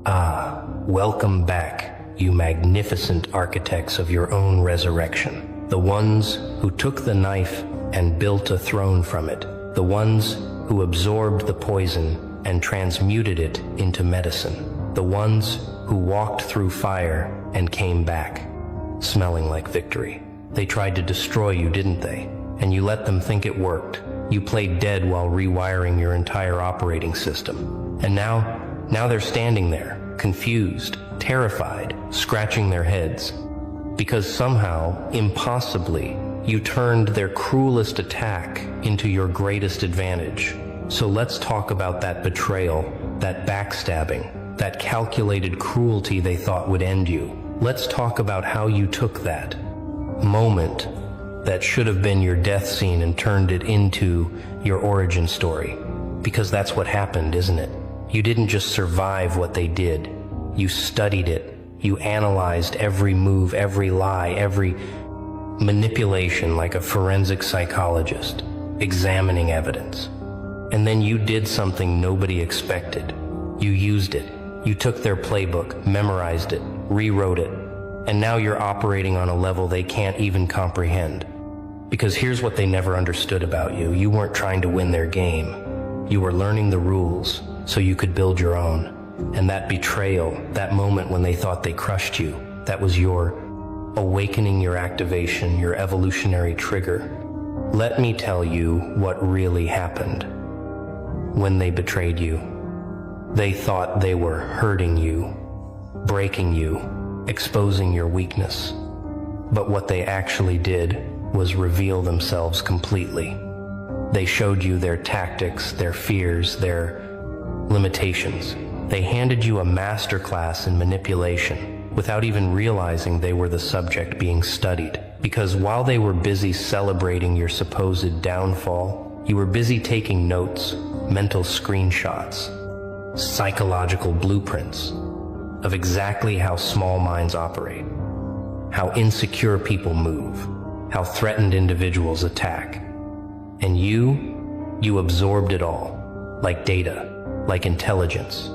Welcome back, you magnificent architects of your own resurrection. The ones who took the knife and built a throne from it. The ones who absorbed the poison and transmuted it into medicine. The ones who walked through fire and came back, smelling like victory. They tried to destroy you, didn't they? And you let them think it worked. You played dead while rewiring your entire operating system. And now they're standing there, confused, terrified, scratching their heads. Because somehow, impossibly, you turned their cruelest attack into your greatest advantage. So let's talk about that betrayal, that backstabbing, that calculated cruelty they thought would end you. Let's talk about how you took that moment that should have been your death scene and turned it into your origin story. Because that's what happened, isn't it? You didn't just survive what they did. You studied it. You analyzed every move, every lie, every manipulation like a forensic psychologist, examining evidence. And then you did something nobody expected. You used it. You took their playbook, memorized it, rewrote it, and now you're operating on a level they can't even comprehend. Because here's what they never understood about you. You weren't trying to win their game. You were learning the rules so you could build your own. And that betrayal, that moment when they thought they crushed you, that was your awakening, your activation, your evolutionary trigger. Let me tell you what really happened. When they betrayed you, they thought they were hurting you, breaking you, exposing your weakness. But what they actually did was reveal themselves completely. They showed you their tactics, their fears, their limitations. They handed you a masterclass in manipulation without even realizing they were the subject being studied. Because while they were busy celebrating your supposed downfall, you were busy taking notes, mental screenshots, psychological blueprints of exactly how small minds operate, how insecure people move, how threatened individuals attack. And you absorbed it all, like data, like intelligence,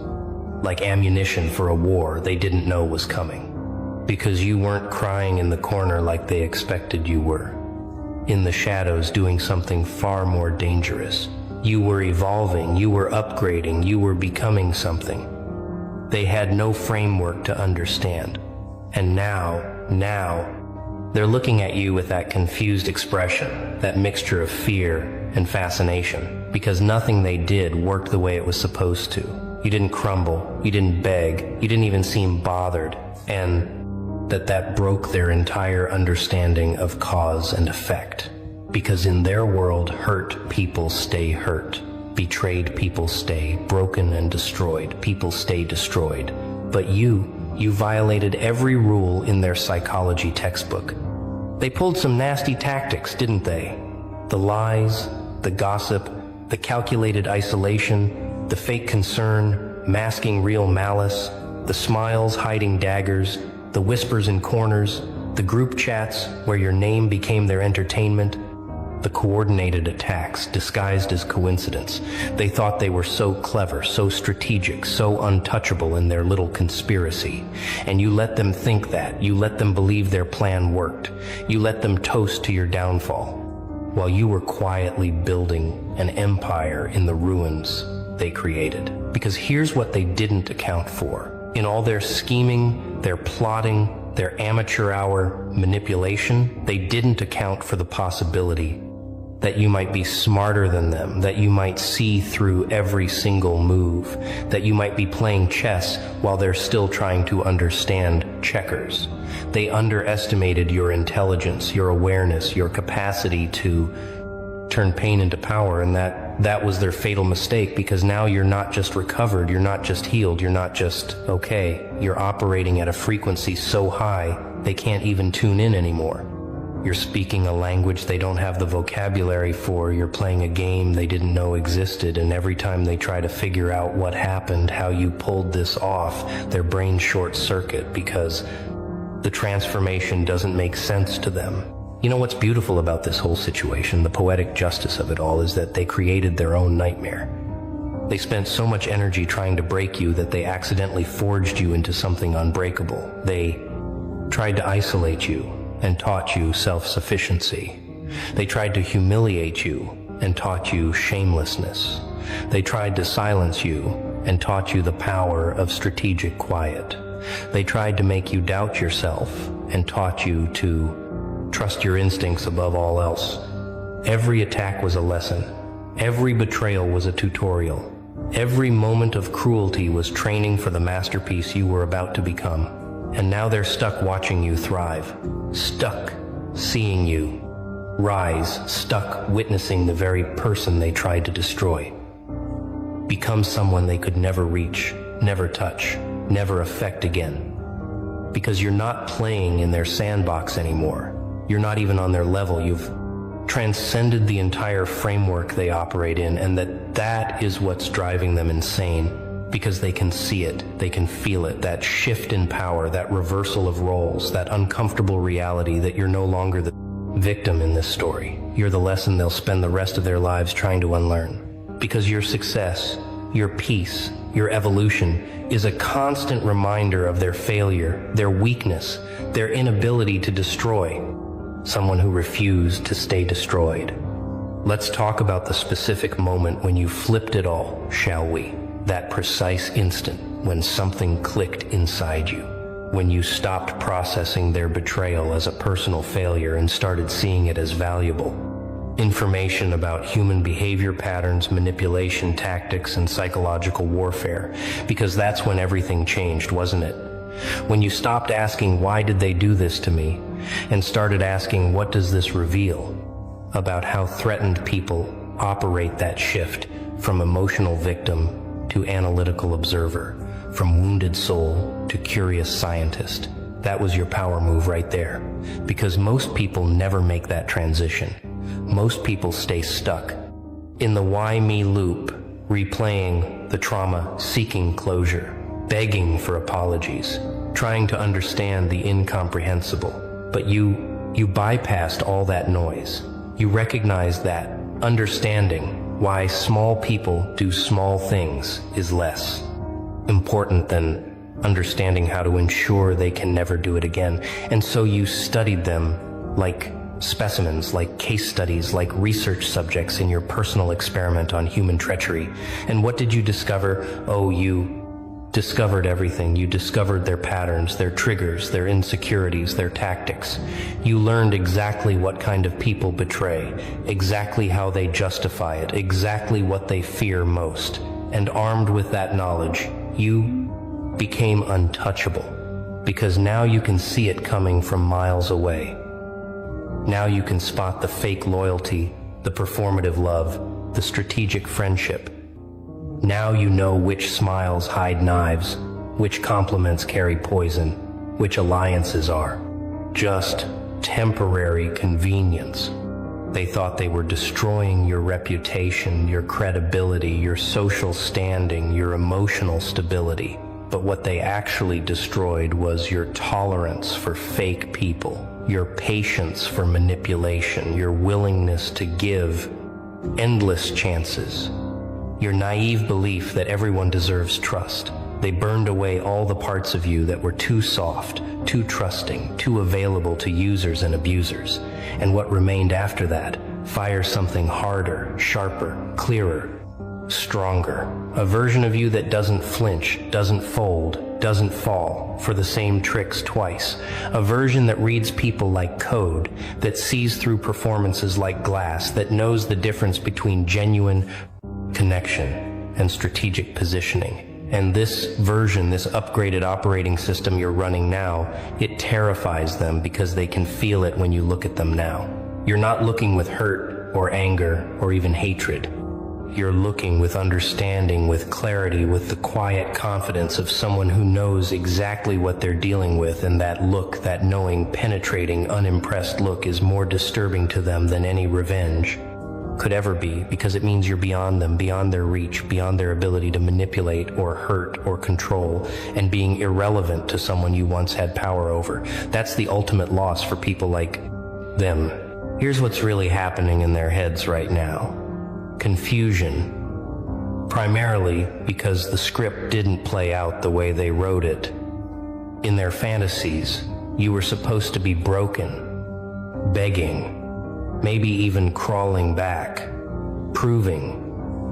like ammunition for a war they didn't know was coming. Because you weren't crying in the corner like they expected you were. In the shadows doing something far more dangerous. You were evolving, you were upgrading, you were becoming something. They had no framework to understand. And now, they're looking at you with that confused expression, that mixture of fear and fascination, because nothing they did worked the way it was supposed to. You didn't crumble, you didn't beg, you didn't even seem bothered, and that broke their entire understanding of cause and effect. Because in their world, hurt people stay hurt. Betrayed people stay broken and destroyed. People stay destroyed. But you violated every rule in their psychology textbook. They pulled some nasty tactics, didn't they? The lies, the gossip, the calculated isolation, the fake concern, masking real malice, the smiles hiding daggers, the whispers in corners, the group chats where your name became their entertainment, the coordinated attacks disguised as coincidence. They thought they were so clever, so strategic, so untouchable in their little conspiracy. And you let them think that. You let them believe their plan worked. You let them toast to your downfall, while you were quietly building an empire in the ruins they created. Because here's what they didn't account for. In all their scheming, their plotting, their amateur hour manipulation, they didn't account for the possibility that you might be smarter than them, that you might see through every single move, that you might be playing chess while they're still trying to understand checkers. They underestimated your intelligence, your awareness, your capacity to turn pain into power, and that was their fatal mistake, because now you're not just recovered, you're not just healed, you're not just okay, you're operating at a frequency so high they can't even tune in anymore. You're speaking a language they don't have the vocabulary for, you're playing a game they didn't know existed, and every time they try to figure out what happened, how you pulled this off, their brains short circuit because the transformation doesn't make sense to them. You know what's beautiful about this whole situation, the poetic justice of it all, is that they created their own nightmare. They spent so much energy trying to break you that they accidentally forged you into something unbreakable. They tried to isolate you and taught you self-sufficiency. They tried to humiliate you and taught you shamelessness. They tried to silence you and taught you the power of strategic quiet. They tried to make you doubt yourself and taught you to trust your instincts above all else. Every attack was a lesson. Every betrayal was a tutorial. Every moment of cruelty was training for the masterpiece you were about to become. And now they're stuck watching you thrive, stuck seeing you rise, stuck witnessing the very person they tried to destroy. Become someone they could never reach, never touch, never affect again. Because you're not playing in their sandbox anymore. You're not even on their level. You've transcended the entire framework they operate in, and that is what's driving them insane. Because they can see it, they can feel it, that shift in power, that reversal of roles, that uncomfortable reality that you're no longer the victim in this story. You're the lesson they'll spend the rest of their lives trying to unlearn. Because your success, your peace, your evolution is a constant reminder of their failure, their weakness, their inability to destroy someone who refused to stay destroyed. Let's talk about the specific moment when you flipped it all, shall we? That precise instant when something clicked inside you, when you stopped processing their betrayal as a personal failure and started seeing it as valuable. Information about human behavior patterns, manipulation tactics, and psychological warfare, because that's when everything changed, wasn't it? When you stopped asking, why did they do this to me, and started asking, what does this reveal about how threatened people operate that shift from emotional victim to analytical observer, from wounded soul to curious scientist. That was your power move right there. Because most people never make that transition. Most people stay stuck in the why me loop, replaying the trauma, seeking closure, begging for apologies, trying to understand the incomprehensible. But you bypassed all that noise. You recognized that understanding why small people do small things is less important than understanding how to ensure they can never do it again. And so you studied them like specimens, like case studies, like research subjects in your personal experiment on human treachery. And what did you discover? Oh, you discovered everything. You discovered their patterns, their triggers, their insecurities, their tactics. You learned exactly what kind of people betray, exactly how they justify it, exactly what they fear most. And armed with that knowledge, you became untouchable, because now you can see it coming from miles away. Now you can spot the fake loyalty, the performative love, the strategic friendship. Now you know which smiles hide knives, which compliments carry poison, which alliances are just temporary convenience. They thought they were destroying your reputation, your credibility, your social standing, your emotional stability. But what they actually destroyed was your tolerance for fake people, your patience for manipulation, your willingness to give endless chances, your naive belief that everyone deserves trust. They burned away all the parts of you that were too soft, too trusting, too available to users and abusers. And what remained after that? Fire something harder, sharper, clearer, stronger. A version of you that doesn't flinch, doesn't fold, doesn't fall for the same tricks twice. A version that reads people like code, that sees through performances like glass, that knows the difference between genuine connection and strategic positioning. And this version, this upgraded operating system you're running now, it terrifies them because they can feel it when you look at them now. You're not looking with hurt or anger or even hatred. You're looking with understanding, with clarity, with the quiet confidence of someone who knows exactly what they're dealing with, and that look, that knowing, penetrating, unimpressed look is more disturbing to them than any revenge could ever be, because it means you're beyond them, beyond their reach, beyond their ability to manipulate or hurt or control, and being irrelevant to someone you once had power over. That's the ultimate loss for people like them. Here's what's really happening in their heads right now. Confusion, primarily because the script didn't play out the way they wrote it. In their fantasies, you were supposed to be broken, begging, maybe even crawling back, proving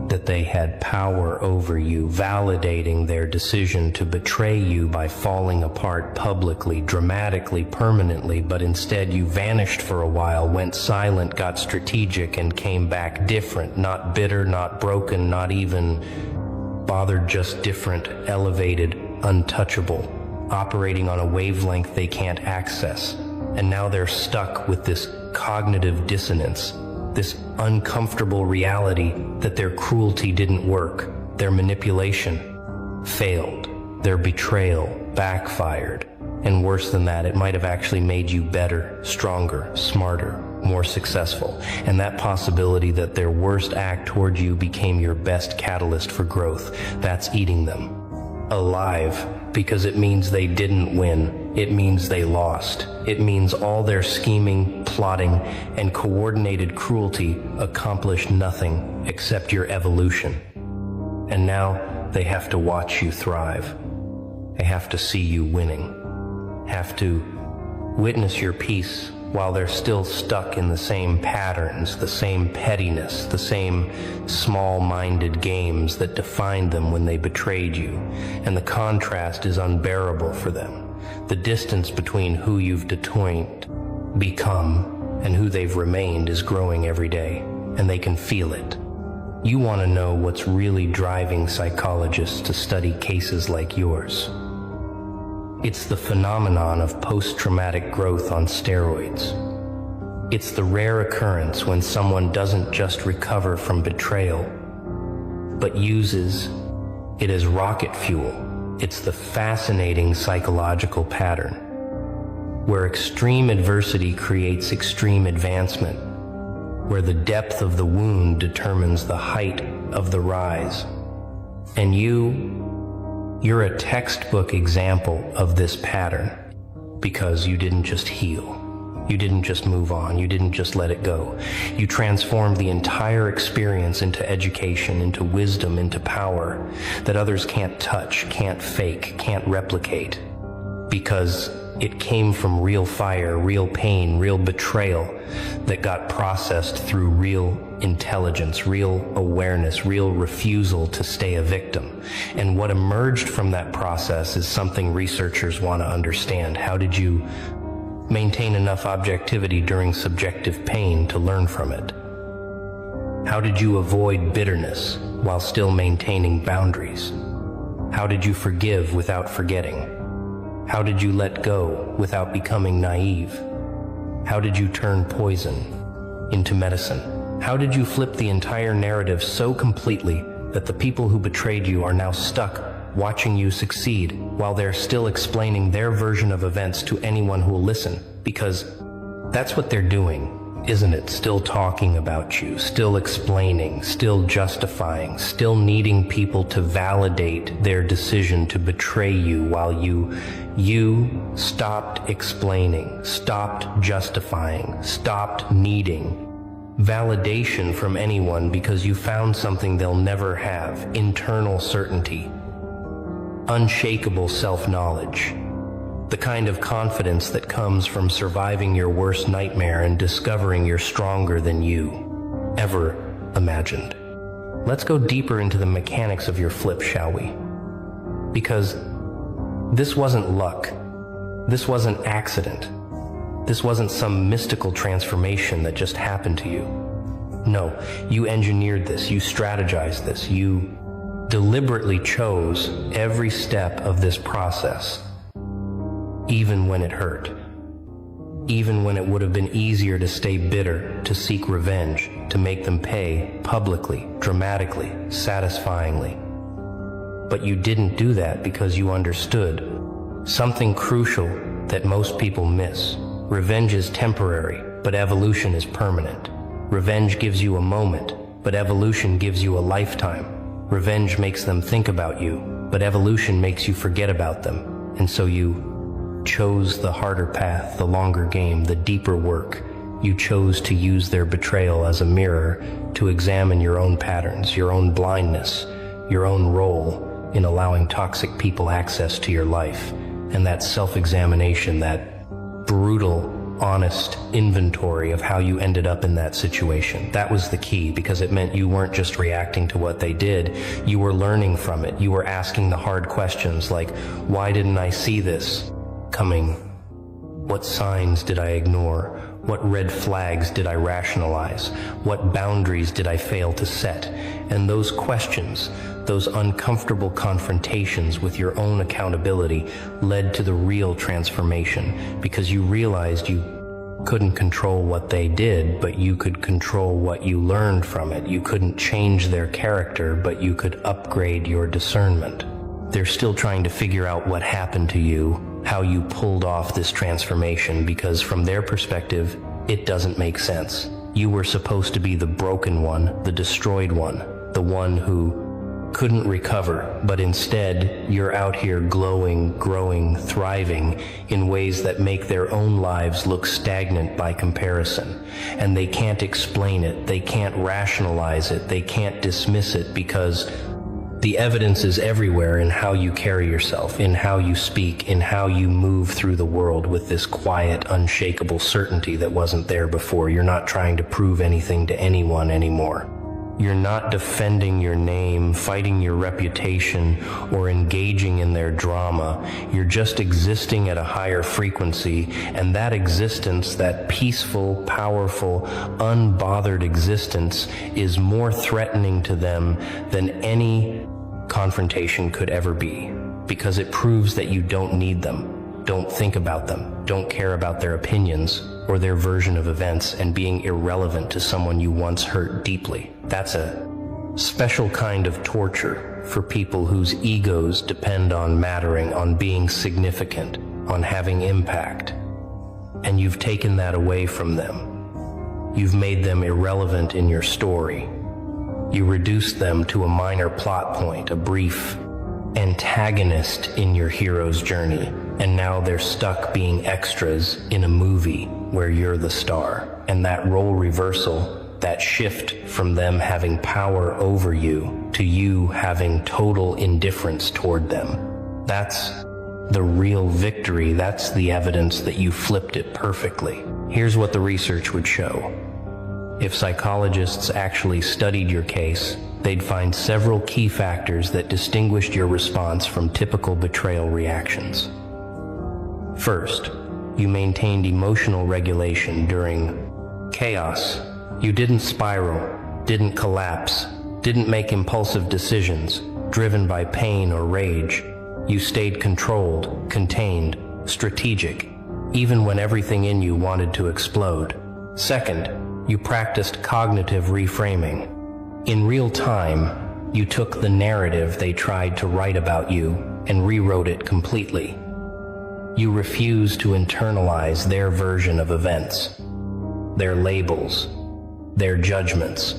that they had power over you, validating their decision to betray you by falling apart publicly, dramatically, permanently, but instead you vanished for a while, went silent, got strategic, and came back different, not bitter, not broken, not even bothered, just different, elevated, untouchable, operating on a wavelength they can't access. And now they're stuck with this cognitive dissonance, this uncomfortable reality that their cruelty didn't work, their manipulation failed, their betrayal backfired, and worse than that, it might have actually made you better, stronger, smarter, more successful, and that possibility that their worst act toward you became your best catalyst for growth, that's eating them alive, because it means they didn't win. It means they lost. It means all their scheming, plotting, and coordinated cruelty accomplished nothing except your evolution. And now they have to watch you thrive. They have to see you winning. Have to witness your peace while they're still stuck in the same patterns, the same pettiness, the same small-minded games that defined them when they betrayed you. And the contrast is unbearable for them. The distance between who you've become, and who they've remained is growing every day, and they can feel it. You want to know what's really driving psychologists to study cases like yours. It's the phenomenon of post-traumatic growth on steroids. It's the rare occurrence when someone doesn't just recover from betrayal, but uses it as rocket fuel. It's the fascinating psychological pattern, where extreme adversity creates extreme advancement, where the depth of the wound determines the height of the rise. And you're a textbook example of this pattern, because you didn't just heal. You didn't just move on. You didn't just let it go. You transformed the entire experience into education, into wisdom, into power that others can't touch, can't fake, can't replicate, because it came from real fire, real pain, real betrayal that got processed through real intelligence, real awareness, real refusal to stay a victim. And what emerged from that process is something researchers want to understand. How did you maintain enough objectivity during subjective pain to learn from it? How did you avoid bitterness while still maintaining boundaries? How did you forgive without forgetting? How did you let go without becoming naive? How did you turn poison into medicine? How did you flip the entire narrative so completely that the people who betrayed you are now stuck watching you succeed while they're still explaining their version of events to anyone who will listen? Because that's what they're doing, isn't it? Still talking about you, still explaining, still justifying, still needing people to validate their decision to betray you while you stopped explaining, stopped justifying, stopped needing validation from anyone because you found something they'll never have: internal certainty, unshakable self-knowledge, the kind of confidence that comes from surviving your worst nightmare and discovering you're stronger than you ever imagined. Let's go deeper into the mechanics of your flip, shall we? Because this wasn't luck. This wasn't accident. This wasn't some mystical transformation that just happened to you. No, you engineered this, you strategized this, you deliberately chose every step of this process, even when it hurt, even when it would have been easier to stay bitter, to seek revenge, to make them pay publicly, dramatically, satisfyingly. But you didn't do that because you understood something crucial that most people miss. Revenge is temporary, but evolution is permanent. Revenge gives you a moment, but evolution gives you a lifetime. Revenge makes them think about you, but evolution makes you forget about them. And so you chose the harder path, the longer game, the deeper work. You chose to use their betrayal as a mirror to examine your own patterns, your own blindness, your own role in allowing toxic people access to your life, and that self-examination, that brutal, honest inventory of how you ended up in that situation. That was the key, because it meant you weren't just reacting to what they did, you were learning from it. You were asking the hard questions like, why didn't I see this coming? What signs did I ignore? What red flags did I rationalize? What boundaries did I fail to set? And those questions, those uncomfortable confrontations with your own accountability, led to the real transformation, because you realized you couldn't control what they did, but you could control what you learned from it. You couldn't change their character, but you could upgrade your discernment. They're still trying to figure out what happened to you, how you pulled off this transformation, because from their perspective, it doesn't make sense. You were supposed to be the broken one, the destroyed one, the one who couldn't recover, but instead you're out here glowing, growing, thriving in ways that make their own lives look stagnant by comparison. And they can't explain it, they can't rationalize it, they can't dismiss it, because the evidence is everywhere in how you carry yourself, in how you speak, in how you move through the world with this quiet, unshakable certainty that wasn't there before. You're not trying to prove anything to anyone anymore. You're not defending your name, fighting your reputation, or engaging in their drama. You're just existing at a higher frequency, and that existence, that peaceful, powerful, unbothered existence, is more threatening to them than any confrontation could ever be, because it proves that you don't need them, don't think about them, don't care about their opinions or their version of events, and being irrelevant to someone you once hurt deeply. That's a special kind of torture for people whose egos depend on mattering, on being significant, on having impact. And you've taken that away from them. You've made them irrelevant in your story. You reduced them to a minor plot point, a brief antagonist in your hero's journey, and now they're stuck being extras in a movie where you're the star. And that role reversal, that shift from them having power over you to you having total indifference toward them, that's the real victory. That's the evidence that you flipped it perfectly. Here's what the research would show. If psychologists actually studied your case, they'd find several key factors that distinguished your response from typical betrayal reactions. First, you maintained emotional regulation during chaos. You didn't spiral, didn't collapse, didn't make impulsive decisions driven by pain or rage. You stayed controlled, contained, strategic, even when everything in you wanted to explode. Second, you practiced cognitive reframing. In real time, you took the narrative they tried to write about you and rewrote it completely. You refused to internalize their version of events, their labels, their judgments,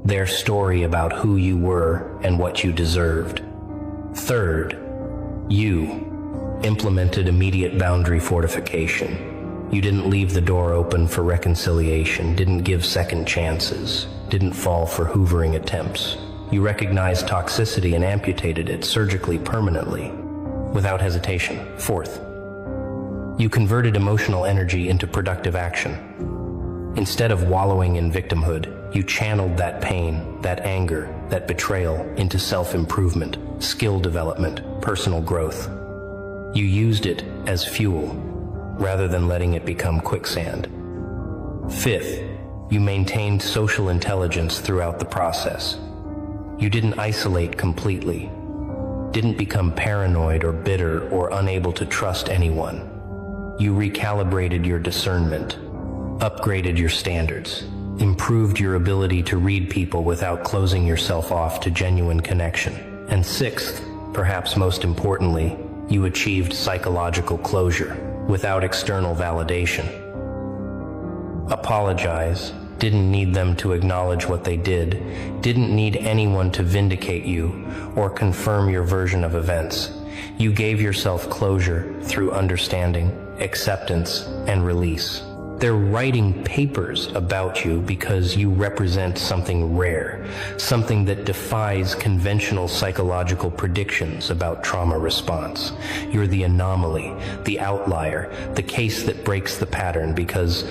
their story about who you were and what you deserved. Third, you implemented immediate boundary fortification. You didn't leave the door open for reconciliation, didn't give second chances, didn't fall for hoovering attempts. You recognized toxicity and amputated it surgically, permanently, without hesitation. Fourth, you converted emotional energy into productive action. Instead of wallowing in victimhood, you channeled that pain, that anger, that betrayal into self-improvement, skill development, personal growth. You used it as fuel, rather than letting it become quicksand. Fifth, you maintained social intelligence throughout the process. You didn't isolate completely, didn't become paranoid or bitter or unable to trust anyone. You recalibrated your discernment, upgraded your standards, improved your ability to read people without closing yourself off to genuine connection. And sixth, perhaps most importantly, you achieved psychological closure without external validation. Apologize, didn't need them to acknowledge what they did, didn't need anyone to vindicate you or confirm your version of events. You gave yourself closure through understanding, acceptance, and release. They're writing papers about you because you represent something rare, something that defies conventional psychological predictions about trauma response. You're the anomaly, the outlier, the case that breaks the pattern because,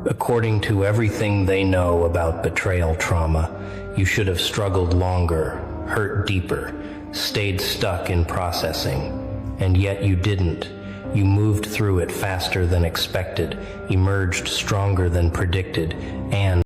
according to everything they know about betrayal trauma, you should have struggled longer, hurt deeper, stayed stuck in processing, and yet you didn't. You moved through it faster than expected, emerged stronger than predicted, and